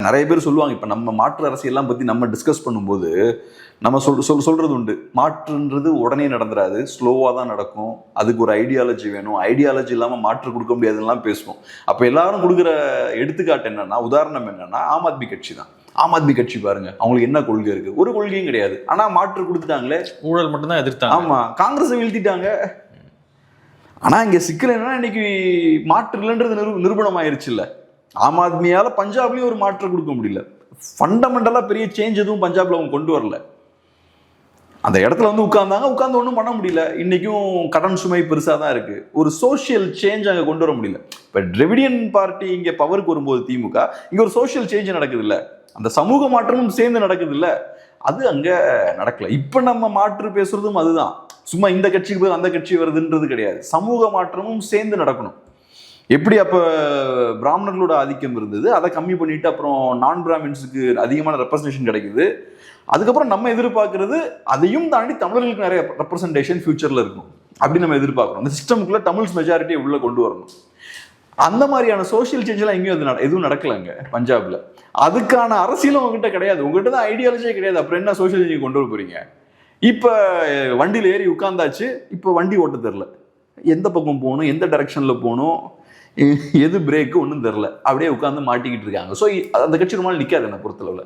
நிறைய பேர் சொல்லுவாங்க, இப்போ நம்ம மாற்று அரசியல்லாம் பற்றி நம்ம டிஸ்கஸ் பண்ணும்போது நம்ம சொல்கிறது உண்டு, மாற்றுன்றது உடனே நடந்துடாது, ஸ்லோவாக தான் நடக்கும், அதுக்கு ஒரு ஐடியாலஜி வேணும், ஐடியாலஜி இல்லாமல் மாற்று கொடுக்க முடியாதுலாம் பேசுவோம். அப்போ எல்லாரும் கொடுக்குற எடுத்துக்காட்டு என்னன்னா, உதாரணம் என்னன்னா, ஆம் ஆத்மி கட்சி தான். ஆம் ஆத்மி கட்சி பாருங்க, அவங்களுக்கு என்ன கொள்கை இருக்கு? ஒரு கொள்கையும் கிடையாது. ஆனால் மாற்று கொடுத்துட்டாங்களே, ஊழல் மட்டும்தான் எதிர்த்தாங்க. ஆமாம், காங்கிரஸை வீழ்த்திட்டாங்க. ஆனால் இங்கே சிக்கல் என்னன்னா, இன்னைக்கு மாற்று இல்லைன்றது நிரூபணம் ஆயிடுச்சு. இல்லை, ஆம் ஆத்மியால பஞ்சாப்லயும் ஒரு மாற்றம் கொடுக்க முடியல. ஃபண்டமெண்டலா பெரிய சேஞ்ச் எதுவும் பஞ்சாப்ல அவங்க கொண்டு வரல. அந்த இடத்துல வந்து உட்கார்ந்து ஒன்றும் பண்ண முடியல. இன்னைக்கும் கடன் சுமை பெருசா தான் இருக்கு. ஒரு சோசியல் சேஞ்ச் அங்க கொண்டு வர முடியல. இப்ப டிராவிடியன் பார்ட்டி இங்க பவருக்கு வரும்போது திமுக, இங்க ஒரு சோசியல் சேஞ்ச் நடக்குது இல்ல, அந்த சமூக மாற்றமும் சேர்ந்து நடக்குது இல்ல, அது அங்க நடக்கல. இப்ப நம்ம மாற்று பேசுறதும் அதுதான். சும்மா இந்த கட்சிக்கு போய் அந்த கட்சி வருதுன்றது கிடையாது. சமூக மாற்றமும் சேர்ந்து நடக்கணும். எப்படி அப்போ பிராமணர்களோட ஆதிக்கம் இருந்தது, அதை கம்மி பண்ணிட்டு அப்புறம் நான் பிராமின்ஸுக்கு அதிகமான ரெப்ரசன்டேஷன் கிடைக்குது. அதுக்கப்புறம் நம்ம எதிர்பார்க்கறது அதையும் தாண்டி தமிழர்களுக்கு நிறைய ரெப்ரசன்டேஷன் ஃபியூச்சர்ல இருக்கும் அப்படி நம்ம எதிர்பார்க்குறோம். அந்த சிஸ்டமுக்குள்ள தமிழ்ஸ் மெஜாரிட்டியை உள்ள கொண்டு வரணும். அந்த மாதிரியான சோசியல் சேஞ்செல்லாம் எங்கேயும் எதுவும் நடக்கலைங்க பஞ்சாப்ல. அதுக்கான அரசியலும் உங்ககிட்ட கிடையாது. உங்ககிட்ட தான் ஐடியாலஜியே கிடையாது. அப்புறம் என்ன சோசியல் சேஞ்ச் கொண்டு வர போறீங்க? இப்போ வண்டியில் ஏறி உட்கார்ந்தாச்சு, இப்போ வண்டி ஓட்ட தெரில, எந்த பக்கம் போகணும், எந்த டைரக்ஷன்ல போகணும், எது பிரேக்கு ஒன்றும் தெரில, அப்படியே உட்காந்து மாட்டிக்கிட்டு இருக்காங்க. ஸோ அந்த கட்சி ரொம்ப நாள் நிற்காது என்னை பொறுத்தளவில்.